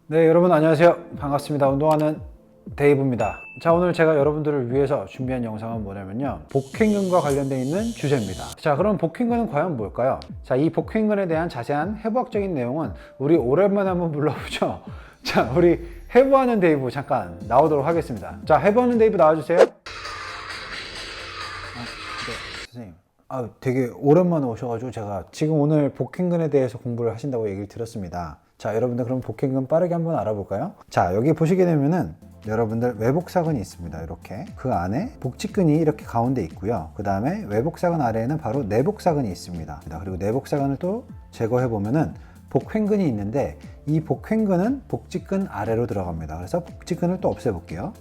네, 여러분 안녕하세요. 반갑습니다. 운동하는 데이브입니다. 자, 오늘 제가 여러분들을 위해서 준비한 영상은 뭐냐면요, 복행근과 관련되어 있는 주제입니다. 자, 그럼 복행근은 과연 뭘까요? 자, 이 복행근에 대한 자세한 해부학적인 내용은 우리 오랜만에 한번 불러보죠. 자, 우리 해부하는 데이브 잠깐 나오도록 하겠습니다. 자, 해부하는 데이브 나와주세요. 네, 선생님. 되게 오랜만에 오셔가지고 제가 지금 오늘 복행근에 대해서 공부를 하신다고 얘기를 들었습니다. 자, 여러분들 그럼 복행근 빠르게 한번 알아볼까요? 자, 여기 보시게 되면은 여러분들 외복사근이 있습니다. 이렇게 그 안에 복직근이 이렇게 가운데 있고요. 그 다음에 외복사근 아래에는 바로 내복사근이 있습니다. 그리고 내복사근을 또 제거해 보면은 복횡근이 있는데, 이 복횡근은 복직근 아래로 들어갑니다. 그래서 복직근을 또 없애 볼게요.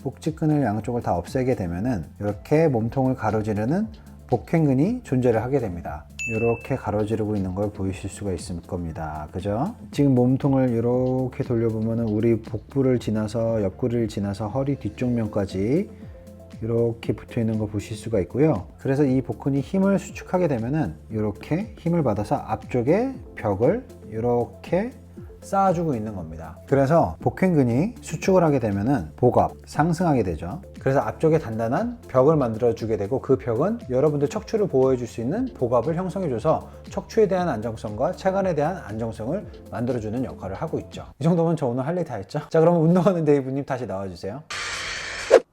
복직근을 양쪽을 다 없애게 되면은 이렇게 몸통을 가로지르는 복횡근이 존재를 하게 됩니다. 이렇게 가로지르고 있는 걸 보이실 수가 있을 겁니다. 그죠? 지금 몸통을 이렇게 돌려보면 우리 복부를 지나서 옆구리를 지나서 허리 뒤쪽 면까지 이렇게 붙어 있는 거 보실 수가 있고요. 그래서 이 복근이 힘을 수축하게 되면은 이렇게 힘을 받아서 앞쪽에 벽을 이렇게 쌓아주고 있는 겁니다. 그래서 복횡근이 수축을 하게 되면은 복압, 상승하게 되죠. 그래서 앞쪽에 단단한 벽을 만들어 주게 되고, 그 벽은 여러분들 척추를 보호해 줄 수 있는 복압을 형성해 줘서 척추에 대한 안정성과 체관에 대한 안정성을 만들어 주는 역할을 하고 있죠. 이 정도면 저 오늘 할 일 다 했죠? 자, 그러면 운동하는 데이브님 다시 나와 주세요.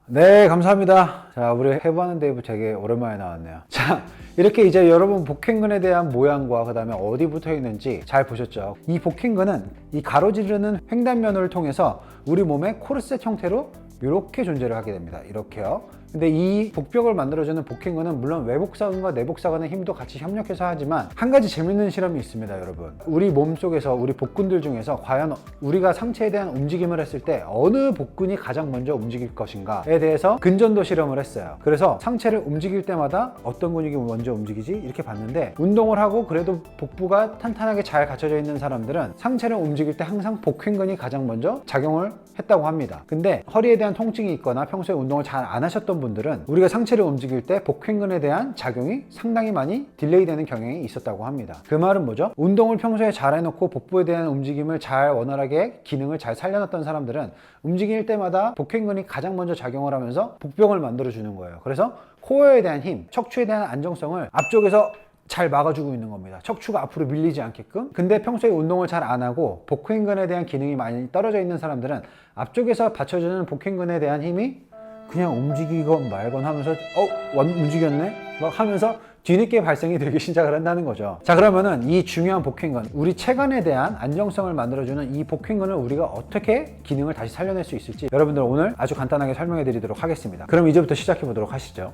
네, 감사합니다. 자, 우리 해부하는 데이브 되게 오랜만에 나왔네요. 자, 이렇게 이제 여러분 복행근에 대한 모양과 그 다음에 어디 붙어 있는지 잘 보셨죠? 이 복행근은 이 가로지르는 횡단면을 통해서 우리 몸의 코르셋 형태로 이렇게 존재를 하게 됩니다. 이렇게요. 근데 이 복벽을 만들어주는 복행근은 물론 외복사근과 내복사근의 힘도 같이 협력해서 하지만 한 가지 재밌는 실험이 있습니다, 여러분. 우리 몸속에서 우리 복근들 중에서 과연 우리가 상체에 대한 움직임을 했을 때 어느 복근이 가장 먼저 움직일 것인가에 대해서 근전도 실험을 했어요. 그래서 상체를 움직일 때마다 어떤 근육이 먼저 움직이지? 이렇게 봤는데, 운동을 하고 그래도 복부가 탄탄하게 잘 갖춰져 있는 사람들은 상체를 움직일 때 항상 복행근이 가장 먼저 작용을 했다고 합니다. 근데 허리에 대한 통증이 있거나 평소에 운동을 잘 안 하셨던 분들은 우리가 상체를 움직일 때 복행근에 대한 작용이 상당히 많이 딜레이 되는 경향이 있었다고 합니다. 그 말은 뭐죠? 운동을 평소에 잘 해놓고 복부에 대한 움직임을 잘 원활하게 기능을 잘 살려놨던 사람들은 움직일 때마다 복행근이 가장 먼저 작용을 하면서 복병을 만들어주는 거예요. 그래서 코어에 대한 힘, 척추에 대한 안정성을 앞쪽에서 잘 막아주고 있는 겁니다. 척추가 앞으로 밀리지 않게끔. 근데 평소에 운동을 잘 안 하고 복행근에 대한 기능이 많이 떨어져 있는 사람들은 앞쪽에서 받쳐주는 복행근에 대한 힘이 그냥 움직이건 말건 하면서 움직였네? 막 하면서 뒤늦게 발생이 되기 시작을 한다는 거죠. 자, 그러면은 이 중요한 복행근, 우리 체관에 대한 안정성을 만들어주는 이 복행근을 우리가 어떻게 기능을 다시 살려낼 수 있을지 여러분들 오늘 아주 간단하게 설명해 드리도록 하겠습니다. 그럼 이제부터 시작해 보도록 하시죠.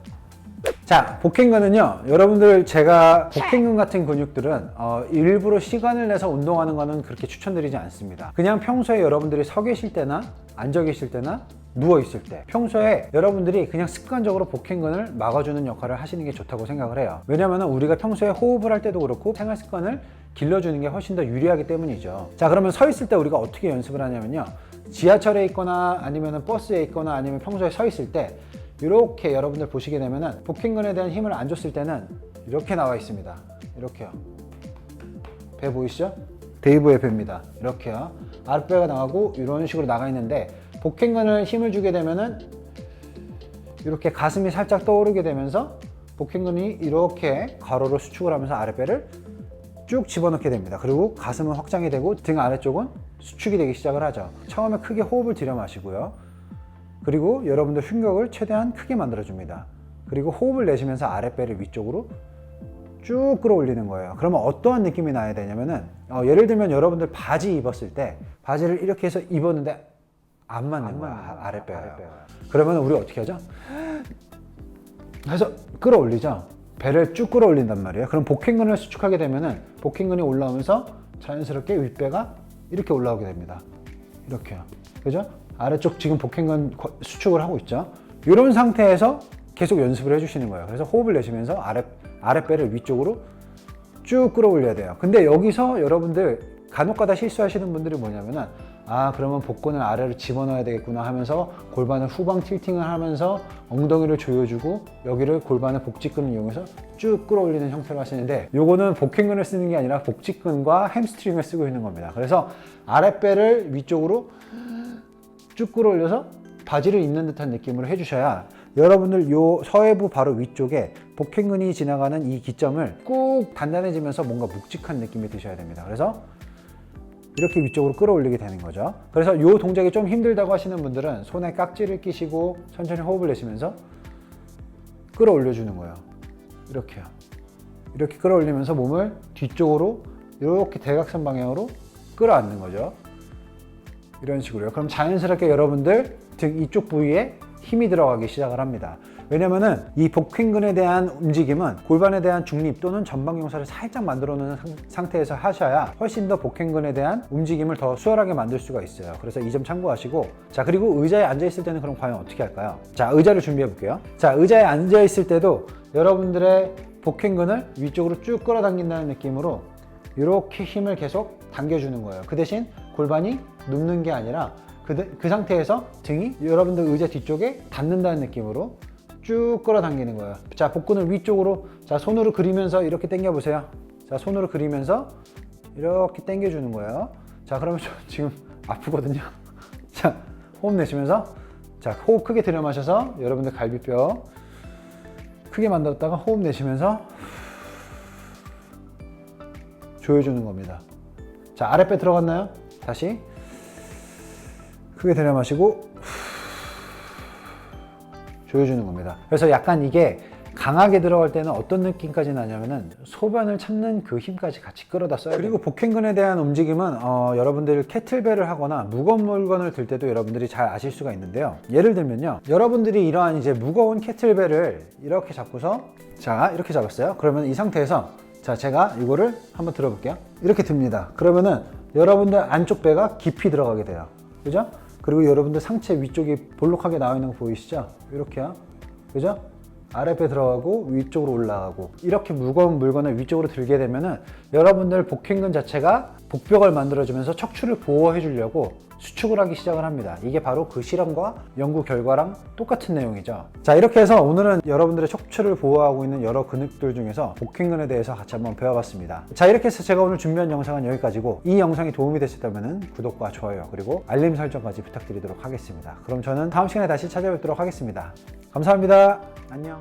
자, 복행근은요, 여러분들 제가 복행근 같은 근육들은 일부러 시간을 내서 운동하는 거는 그렇게 추천드리지 않습니다. 그냥 평소에 여러분들이 서 계실 때나 앉아 계실 때나 누워 있을 때, 평소에 여러분들이 그냥 습관적으로 복행근을 막아주는 역할을 하시는 게 좋다고 생각을 해요. 왜냐면 우리가 평소에 호흡을 할 때도 그렇고 생활 습관을 길러주는 게 훨씬 더 유리하기 때문이죠. 자, 그러면 서 있을 때 우리가 어떻게 연습을 하냐면요, 지하철에 있거나 아니면 버스에 있거나 아니면 평소에 서 있을 때 이렇게 여러분들 보시게 되면은 복행근에 대한 힘을 안 줬을 때는 이렇게 나와 있습니다. 이렇게요. 배 보이시죠? 데이브의 배입니다. 이렇게요. 아랫배가 나가고 이런 식으로 나가 있는데, 복행근을 힘을 주게 되면은 이렇게 가슴이 살짝 떠오르게 되면서 복행근이 이렇게 가로로 수축을 하면서 아랫배를 쭉 집어넣게 됩니다. 그리고 가슴은 확장이 되고 등 아래쪽은 수축이 되기 시작을 하죠. 처음에 크게 호흡을 들여 마시고요. 그리고 여러분들 흉곽을 최대한 크게 만들어줍니다. 그리고 호흡을 내쉬면서 아랫배를 위쪽으로 쭉 끌어올리는 거예요. 그러면 어떠한 느낌이 나야 되냐면은, 예를 들면 여러분들 바지 입었을 때 바지를 이렇게 해서 입었는데 안 맞는 거야, 아랫배가. 그러면 우리 어떻게 하죠? 해서 끌어올리죠. 배를 쭉 끌어올린단 말이에요. 그럼 복행근을 수축하게 되면은 복행근이 올라오면서 자연스럽게 윗배가 이렇게 올라오게 됩니다. 이렇게요. 그죠? 아래쪽 지금 복행근 수축을 하고 있죠. 이런 상태에서 계속 연습을 해주시는 거예요. 그래서 호흡을 내쉬면서 아랫배를 위쪽으로 쭉 끌어올려야 돼요. 근데 여기서 여러분들 간혹가다 실수하시는 분들이 뭐냐면은 아 그러면 복근을 아래로 집어넣어야 되겠구나 하면서 골반을 후방 틸팅을 하면서 엉덩이를 조여주고 여기를 골반의 복직근을 이용해서 쭉 끌어올리는 형태로 하시는데, 요거는 복행근을 쓰는 게 아니라 복직근과 햄스트링을 쓰고 있는 겁니다. 그래서 아랫배를 위쪽으로 쭉 끌어올려서 바지를 입는 듯한 느낌으로 해주셔야 여러분들 요 서해부 바로 위쪽에 복행근이 지나가는 이 기점을 꾹 단단해지면서 뭔가 묵직한 느낌이 드셔야 됩니다. 그래서 이렇게 위쪽으로 끌어올리게 되는 거죠. 그래서 이 동작이 좀 힘들다고 하시는 분들은 손에 깍지를 끼시고 천천히 호흡을 내쉬면서 끌어올려 주는 거예요. 이렇게요. 이렇게 끌어올리면서 몸을 뒤쪽으로 이렇게 대각선 방향으로 끌어안는 거죠. 이런 식으로요. 그럼 자연스럽게 여러분들 등 이쪽 부위에 힘이 들어가기 시작을 합니다. 왜냐면은 이 복행근에 대한 움직임은 골반에 대한 중립 또는 전방 용사를 살짝 만들어 놓는 상태에서 하셔야 훨씬 더 복행근에 대한 움직임을 더 수월하게 만들 수가 있어요. 그래서 이 점 참고하시고, 자 그리고 의자에 앉아 있을 때는 그럼 과연 어떻게 할까요? 자 의자를 준비해 볼게요. 자 의자에 앉아 있을 때도 여러분들의 복행근을 위쪽으로 쭉 끌어당긴다는 느낌으로 이렇게 힘을 계속 당겨주는 거예요. 그 대신 골반이 눕는 게 아니라 그 상태에서 등이 여러분들 의자 뒤쪽에 닿는다는 느낌으로 쭉 끌어당기는 거예요. 자 복근을 위쪽으로, 자 손으로 그리면서 이렇게 당겨 보세요. 자 손으로 그리면서 이렇게 당겨 주는 거예요. 자 그러면 저 지금 아프거든요. 자 호흡 내쉬면서, 자 호흡 크게 들여 마셔서 여러분들 갈비뼈 크게 만들었다가 호흡 내쉬면서 조여주는 겁니다. 자 아랫배 들어갔나요? 다시 크게 들여 마시고 조여주는 겁니다. 그래서 약간 이게 강하게 들어갈 때는 어떤 느낌까지 나냐면은 소변을 참는 그 힘까지 같이 끌어다 써요. 그리고 복행근에 대한 움직임은 여러분들이 캐틀벨을 하거나 무거운 물건을 들 때도 여러분들이 잘 아실 수가 있는데요. 예를 들면요, 여러분들이 이러한 이제 무거운 캐틀벨을 이렇게 잡고서, 자 이렇게 잡았어요. 그러면 이 상태에서 자 제가 이거를 한번 들어볼게요. 이렇게 듭니다. 그러면은 여러분들 안쪽 배가 깊이 들어가게 돼요. 그죠? 그리고 여러분들 상체 위쪽이 볼록하게 나와 있는 거 보이시죠? 이렇게요. 그죠? 아랫배 들어가고 위쪽으로 올라가고, 이렇게 무거운 물건을 위쪽으로 들게 되면은 여러분들 복행근 자체가 복벽을 만들어주면서 척추를 보호해 주려고 수축을 하기 시작을 합니다. 이게 바로 그 실험과 연구 결과랑 똑같은 내용이죠. 자 이렇게 해서 오늘은 여러분들의 척추를 보호하고 있는 여러 근육들 중에서 복행근에 대해서 같이 한번 배워봤습니다. 자 이렇게 해서 제가 오늘 준비한 영상은 여기까지고, 이 영상이 도움이 되셨다면 구독과 좋아요 그리고 알림 설정까지 부탁드리도록 하겠습니다. 그럼 저는 다음 시간에 다시 찾아뵙도록 하겠습니다. 감사합니다. 안녕.